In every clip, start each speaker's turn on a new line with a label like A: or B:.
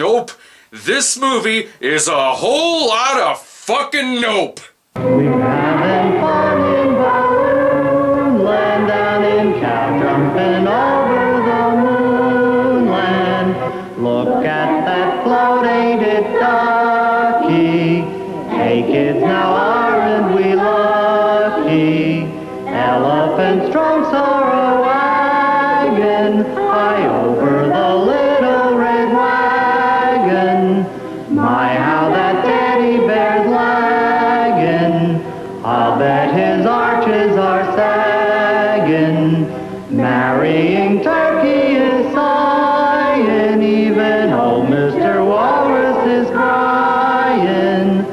A: Nope. This movie is a whole lot of fucking nope.
B: We're having fun in Balloonland, down in cow jumping over the moonland. Look at that float, ain't it ducky? Hey kids, now aren't we lucky? Elephant's trunks are a wagon, high over the little red wagon. My, how that teddy bear's lagging. I'll bet his arches are sagging. Marrying Turkey is sighing. Even old Mr. Walrus is crying.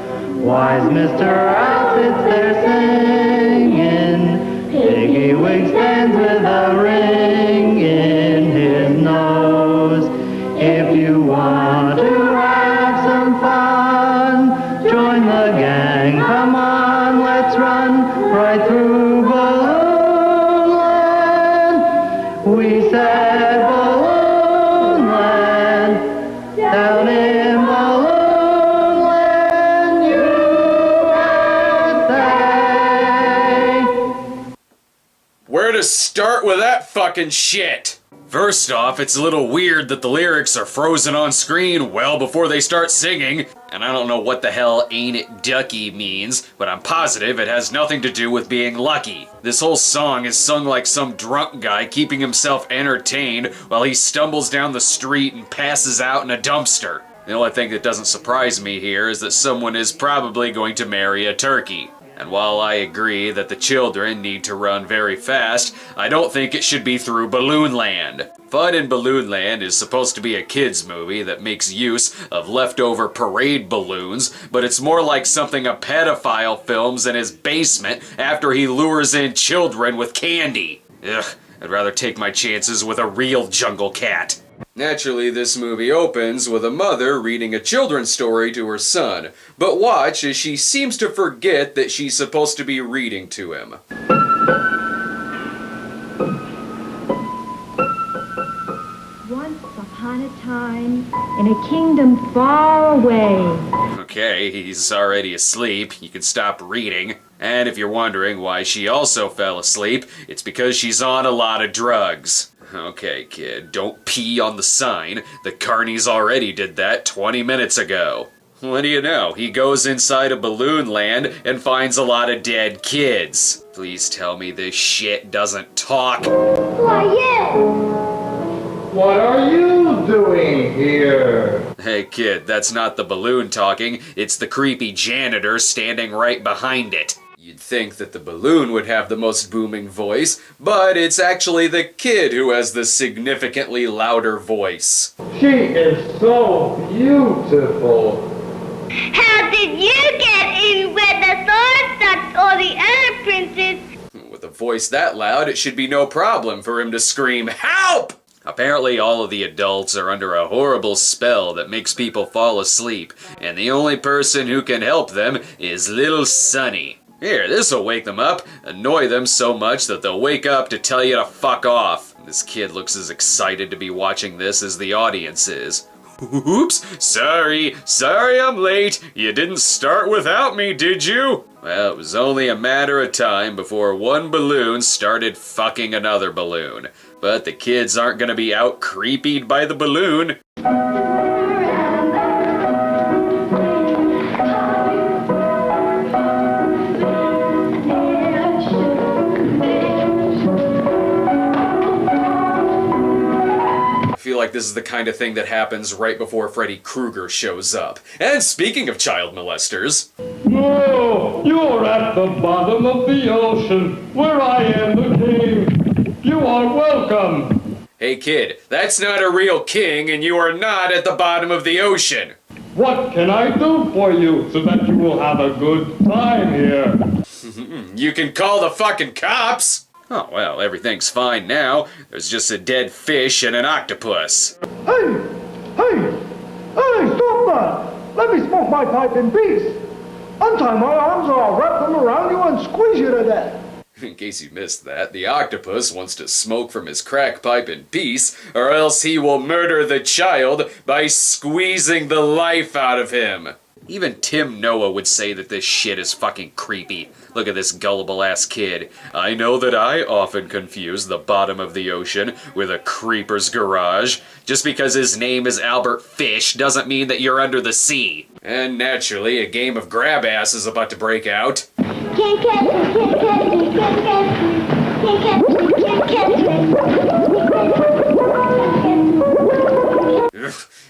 B: Why's Mr. Owl sits there singing? Piggy Wig stands with a ring in his nose. If you want to have some fun, join the gang, come on, let's run right through Balloonland. We said Balloonland, down in Balloonland, USA.
A: Where to start with that fucking shit? First off, it's a little weird that the lyrics are frozen on screen well before they start singing, and I don't know what the hell "ain't it ducky" means, but I'm positive it has nothing to do with being lucky. This whole song is sung like some drunk guy keeping himself entertained while he stumbles down the street and passes out in a dumpster. The only thing that doesn't surprise me here is that someone is probably going to marry a turkey. And while I agree that the children need to run very fast, I don't think it should be through Balloonland. Fun in Balloonland is supposed to be a kids movie that makes use of leftover parade balloons, but it's more like something a pedophile films in his basement after he lures in children with candy. Ugh, I'd rather take my chances with a real jungle cat. Naturally, this movie opens with a mother reading a children's story to her son, but watch as she seems to forget that she's supposed to be reading to him.
C: Once upon a time, in a kingdom far away.
A: Okay, he's already asleep. You can stop reading. And if you're wondering why she also fell asleep, it's because she's on a lot of drugs. Okay, kid, don't pee on the sign. The carnies already did that 20 minutes ago. What do you know? He goes inside a balloon land and finds a lot of dead kids. Please tell me this shit doesn't talk.
C: Who are you?
D: What are you doing here?
A: Hey kid, that's not the balloon talking, it's the creepy janitor standing right behind it. You'd think that the balloon would have the most booming voice, but it's actually the kid who has the significantly louder voice.
D: She is so beautiful.
E: How did you get in where the sword stopped all the other princes?
A: With a voice that loud, it should be no problem for him to scream, "Help!" Apparently all of the adults are under a horrible spell that makes people fall asleep, and the only person who can help them is little Sonny. Here, this'll wake them up, annoy them so much that they'll wake up to tell you to fuck off. This kid looks as excited to be watching this as the audience is. Oops, sorry I'm late. You didn't start without me, did you? Well, it was only a matter of time before one balloon started fucking another balloon. But the kids aren't gonna be out creepied by the balloon. I feel like this is the kind of thing that happens right before Freddy Krueger shows up. And speaking of child molesters...
D: No, you're at the bottom of the ocean, where I am the king. You are welcome.
A: Hey kid, that's not a real king and you are not at the bottom of the ocean.
D: What can I do for you so that you will have a good time here?
A: You can call the fucking cops. Oh, well, everything's fine now. There's just a dead fish and an octopus.
F: Hey, stop that! Let me smoke my pipe in peace. Untie my arms or I'll wrap them around you and squeeze you to death.
A: In case you missed that, the octopus wants to smoke from his crack pipe in peace, or else he will murder the child by squeezing the life out of him. Even Tim Noah would say that this shit is fucking creepy. Look at this gullible-ass kid. I know that I often confuse the bottom of the ocean with a creeper's garage. Just because his name is Albert Fish doesn't mean that you're under the sea. And naturally, a game of grab-ass is about to break out.
E: Can't catch me, can't catch me, can't catch me. Can't catch me, can't catch me.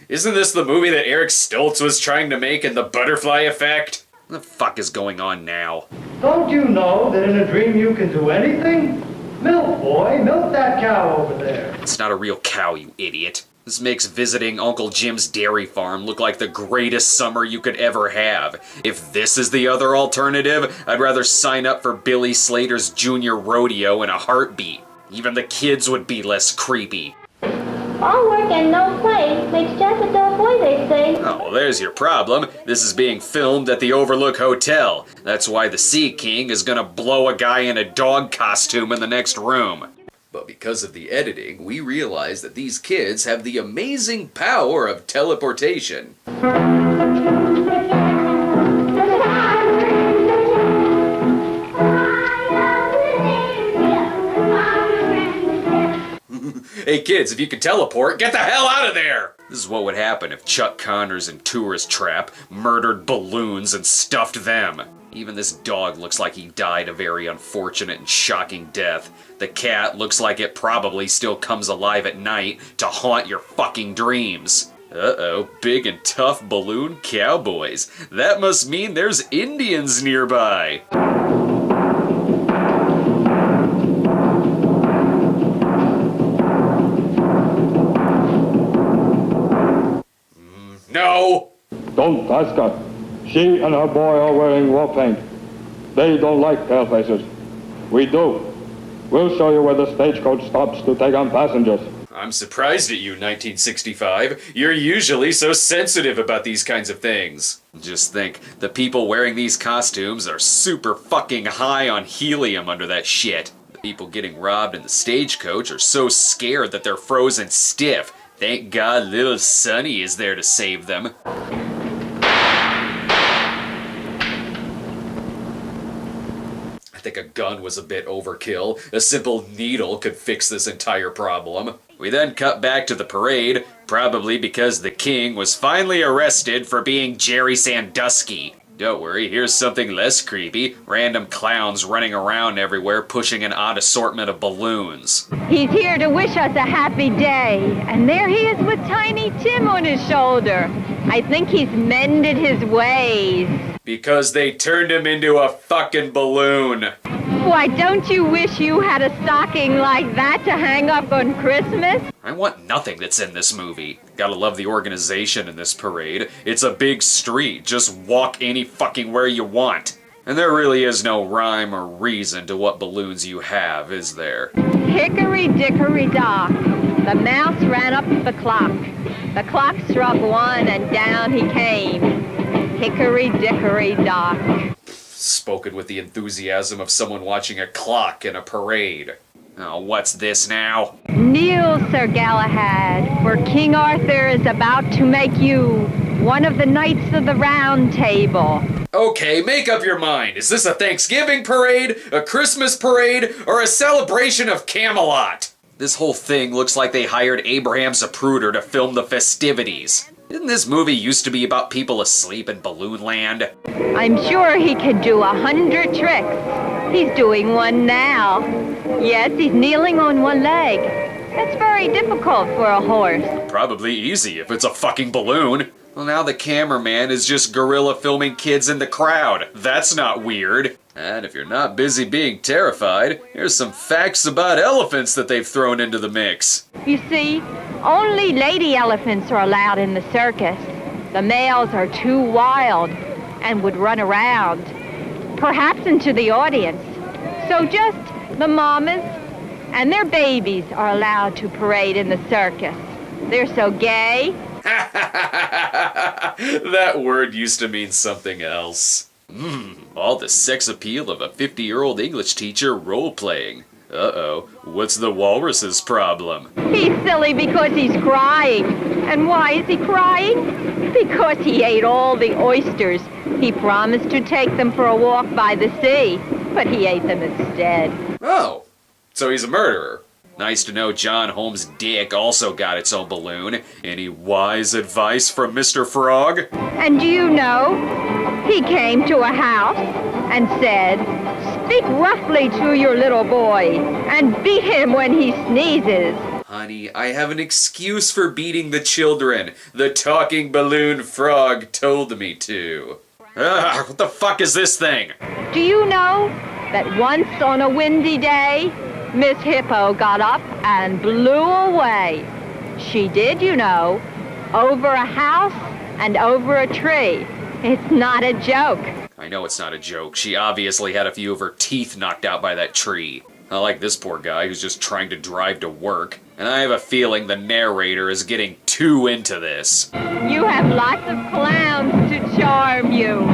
A: Isn't this the movie that Eric Stoltz was trying to make in The Butterfly Effect? What the fuck is going on now?
F: Don't you know that in a dream you can do anything? Milk, boy, milk that cow over there.
A: It's not a real cow, you idiot. This makes visiting Uncle Jim's dairy farm look like the greatest summer you could ever have. If this is the other alternative, I'd rather sign up for Billy Slater's Junior Rodeo in a heartbeat. Even the kids would be less creepy.
E: All work and no play makes Jack a dull boy, they say.
A: Oh, well, there's your problem. This is being filmed at the Overlook Hotel. That's why the Sea King is gonna blow a guy in a dog costume in the next room. But because of the editing, we realize that these kids have the amazing power of teleportation. Hey kids, if you could teleport, get the hell out of there! This is what would happen if Chuck Connors in Tourist Trap murdered balloons and stuffed them. Even this dog looks like he died a very unfortunate and shocking death. The cat looks like it probably still comes alive at night to haunt your fucking dreams. Uh-oh, big and tough balloon cowboys. That must mean there's Indians nearby. No!
D: Don't ask her. She and her boy are wearing war paint. They don't like pale faces. We do. We'll show you where the stagecoach stops to take on passengers.
A: I'm surprised at you, 1965. You're usually so sensitive about these kinds of things. Just think, the people wearing these costumes are super fucking high on helium under that shit. The people getting robbed in the stagecoach are so scared that they're frozen stiff. Thank God little Sonny is there to save them. I think a gun was a bit overkill. A simple needle could fix this entire problem. We then cut back to the parade, probably because the king was finally arrested for being Jerry Sandusky. Don't worry, here's something less creepy. Random clowns running around everywhere pushing an odd assortment of balloons.
C: He's here to wish us a happy day. And there he is with Tiny Tim on his shoulder. I think he's mended his ways.
A: Because they turned him into a fucking balloon.
C: Why, don't you wish you had a stocking like that to hang up on Christmas?
A: I want nothing that's in this movie. Gotta love the organization in this parade. It's a big street, just walk any fucking where you want. And there really is no rhyme or reason to what balloons you have, is there?
C: Hickory dickory dock. The mouse ran up the clock. The clock struck 1 and down he came. Hickory dickory dock.
A: Spoken with the enthusiasm of someone watching a clock in a parade. Oh, what's this now?
C: Kneel, Sir Galahad, for King Arthur is about to make you one of the knights of the Round Table.
A: Okay, make up your mind. Is this a Thanksgiving parade, a Christmas parade, or a celebration of Camelot? This whole thing looks like they hired Abraham Zapruder to film the festivities. Didn't this movie used to be about people asleep in Balloon Land?
C: I'm sure he could do 100 tricks. He's doing one now. Yes, he's kneeling on one leg. That's very difficult for a horse.
A: Probably easy if it's a fucking balloon. Well, now the cameraman is just guerrilla filming kids in the crowd. That's not weird. And if you're not busy being terrified, here's some facts about elephants that they've thrown into the mix.
C: You see, only lady elephants are allowed in the circus. The males are too wild and would run around, perhaps into the audience. So just the mamas and their babies are allowed to parade in the circus. They're so gay.
A: That word used to mean something else. All the sex appeal of a 50-year-old English teacher role-playing. Uh-oh, what's the walrus's problem?
C: He's silly because he's crying. And why is he crying? Because he ate all the oysters. He promised to take them for a walk by the sea, but he ate them instead.
A: Oh, so he's a murderer. Nice to know John Holmes' dick also got its own balloon. Any wise advice from Mr. Frog?
C: And do you know, he came to a house and said, "Speak roughly to your little boy and beat him when he sneezes."
A: Honey, I have an excuse for beating the children. The talking balloon frog told me to. Ugh, what the fuck is this thing?
C: Do you know that once on a windy day, Miss Hippo got up and blew away? She did, you know, over a house and over a tree. It's not a joke.
A: I know it's not a joke. She obviously had a few of her teeth knocked out by that tree. I like this poor guy who's just trying to drive to work. And I have a feeling the narrator is getting too into this.
C: You have lots of clowns to charm you.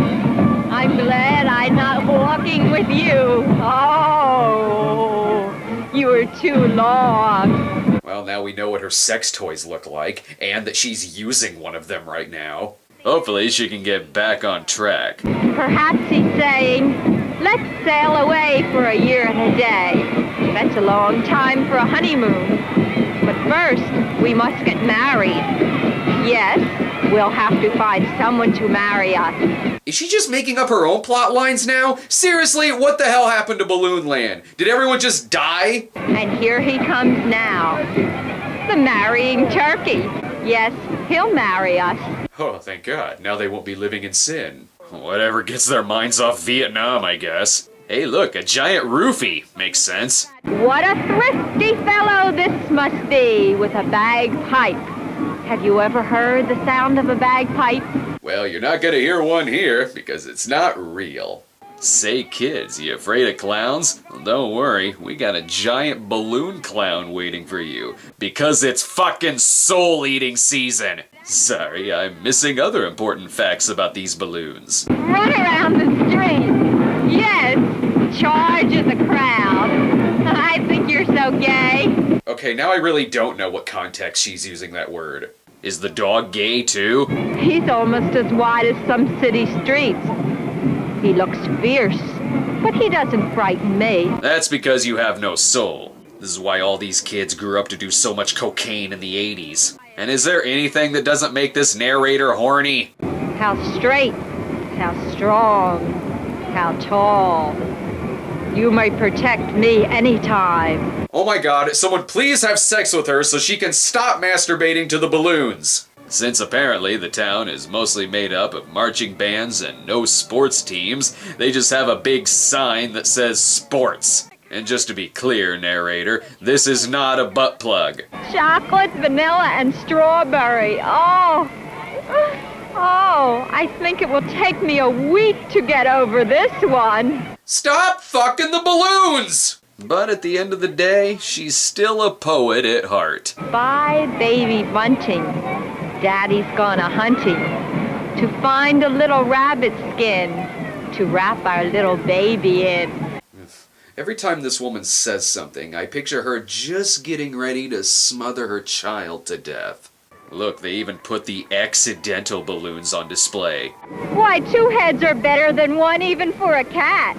C: I'm glad I'm not walking with you. Oh, you are too long.
A: Well, now we know what her sex toys look like, and that she's using one of them right now. Hopefully she can get back on track.
C: Perhaps he's saying, let's sail away for a year and a day. That's a long time for a honeymoon. But first, we must get married. Yes, we'll have to find someone to marry us.
A: Is she just making up her own plot lines now? Seriously, what the hell happened to Balloon Land? Did everyone just die?
C: And here he comes now. The marrying turkey. Yes, he'll marry us.
A: Oh, thank God. Now they won't be living in sin. Whatever gets their minds off Vietnam, I guess. Hey, look, a giant roofie. Makes sense.
C: What a thrifty fellow this must be with a bagpipe. Have you ever heard the sound of a bagpipe?
A: Well, you're not gonna hear one here, because it's not real. Say, kids, you afraid of clowns? Well, don't worry, we got a giant balloon clown waiting for you. Because it's fucking soul-eating season. Sorry, I'm missing other important facts about these balloons.
C: Run around the street. Yes, charge at the crowd. I think you're so gay.
A: Okay, now I really don't know what context she's using that word. Is the dog gay too?
C: He's almost as wide as some city streets. He looks fierce, but he doesn't frighten me.
A: That's because you have no soul. This is why all these kids grew up to do so much cocaine in the 80s. And is there anything that doesn't make this narrator horny?
C: How straight, how strong, how tall. You may protect me anytime.
A: Oh my God, someone please have sex with her so she can stop masturbating to the balloons. Since apparently the town is mostly made up of marching bands and no sports teams, they just have a big sign that says sports. And just to be clear, narrator, this is not a butt plug.
C: Chocolate, vanilla, and strawberry. Oh, I think it will take me a week to get over this one.
A: Stop fucking the balloons! But at the end of the day, she's still a poet at heart.
C: Bye, baby bunting. Daddy's gone a-hunting to find a little rabbit skin to wrap our little baby in.
A: Every time this woman says something, I picture her just getting ready to smother her child to death. Look, they even put the accidental balloons on display.
C: Why, two heads are better than one even for a cat.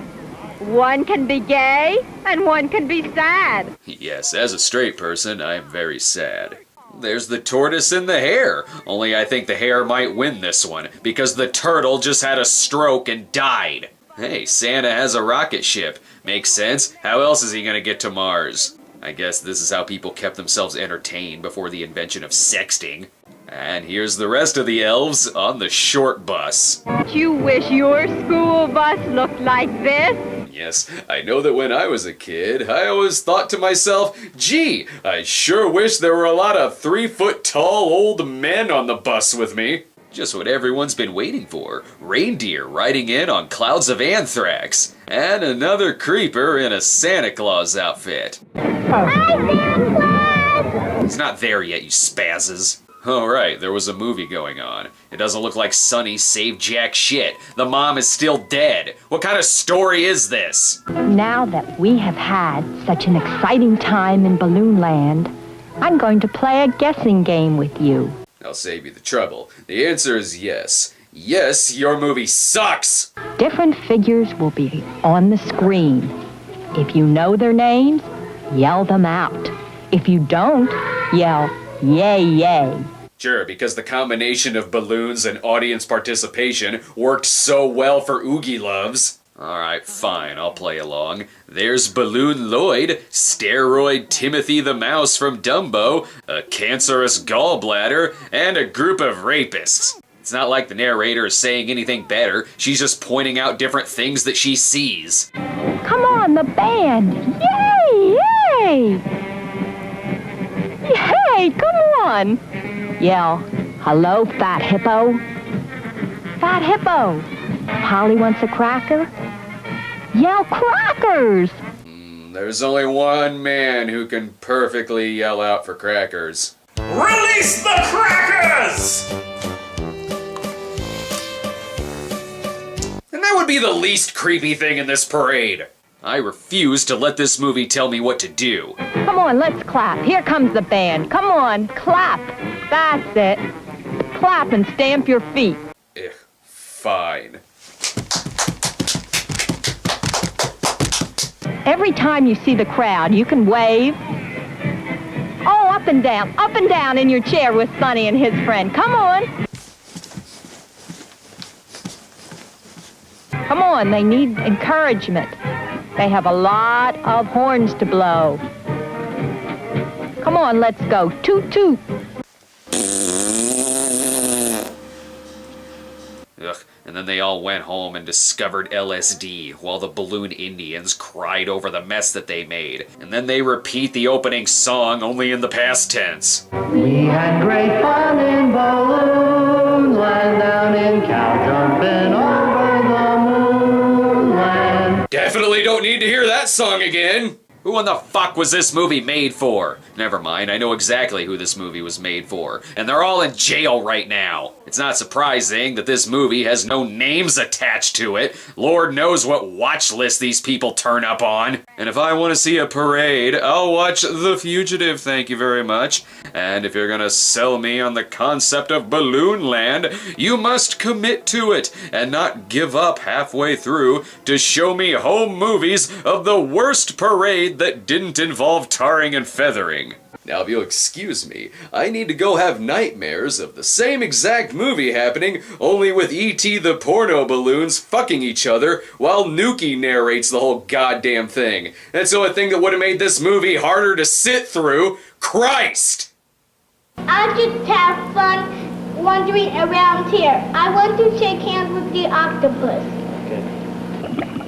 C: One can be gay, and one can be sad.
A: Yes, as a straight person, I'm very sad. There's the tortoise and the hare. Only I think the hare might win this one, because the turtle just had a stroke and died. Hey, Santa has a rocket ship. Makes sense. How else is he gonna get to Mars? I guess this is how people kept themselves entertained before the invention of sexting. And here's the rest of the elves on the short bus.
C: You wish your school bus looked like this?
A: Yes, I know that when I was a kid, I always thought to myself, gee, I sure wish there were a lot of 3-foot-tall old men on the bus with me. Just what everyone's been waiting for. Reindeer riding in on clouds of anthrax. And another creeper in a Santa Claus outfit.
E: Hi, Santa Claus!
A: He's not there yet, you spazzes. Oh right, there was a movie going on. It doesn't look like Sonny saved jack shit. The mom is still dead. What kind of story is this?
C: Now that we have had such an exciting time in Balloon Land, I'm going to play a guessing game with you.
A: I'll save you the trouble. The answer is yes. Yes, your movie sucks!
C: Different figures will be on the screen. If you know their names, yell them out. If you don't, yell, yay, yay.
A: Sure, because the combination of balloons and audience participation worked so well for Oogie Loves. Alright, fine, I'll play along. There's Balloon Lloyd, Steroid Timothy the Mouse from Dumbo, a cancerous gallbladder, and a group of rapists. It's not like the narrator is saying anything better, she's just pointing out different things that she sees.
C: Come on, the band! Yay, yay! Yay, come on! Yell, hello, Fat Hippo. Fat Hippo. Polly wants a cracker? Yell crackers!
A: There's only one man who can perfectly yell out for crackers.
G: Release the crackers!
A: And that would be the least creepy thing in this parade. I refuse to let this movie tell me what to do.
C: Come on, let's clap. Here comes the band. Come on, clap. That's it. Clap and stamp your feet.
A: Fine.
C: Every time you see the crowd, you can wave. Oh, up and down in your chair with Sonny and his friend. Come on. Come on, they need encouragement. They have a lot of horns to blow. Come on, let's go. Toot toot.
A: Ugh, and then they all went home and discovered LSD while the Balloon Indians cried over the mess that they made. And then they repeat the opening song only in the past tense.
B: We had great fun in Balloon Land, down in cow jumping over the moonland.
A: Definitely don't need to hear that song again! Who in the fuck was this movie made for? Never mind, I know exactly who this movie was made for. And they're all in jail right now. It's not surprising that this movie has no names attached to it. Lord knows what watch list these people turn up on. And if I want to see a parade, I'll watch The Fugitive, thank you very much. And if you're gonna sell me on the concept of Balloon Land, you must commit to it and not give up halfway through to show me home movies of the worst parade that didn't involve tarring and feathering. Now, if you'll excuse me, I need to go have nightmares of the same exact movie happening, only with E.T. the porno balloons fucking each other while Nuki narrates the whole goddamn thing. That's the only thing that would have made this movie harder to sit through. Christ!
E: I just have fun wandering around here. I want to shake hands with the octopus.
F: Okay.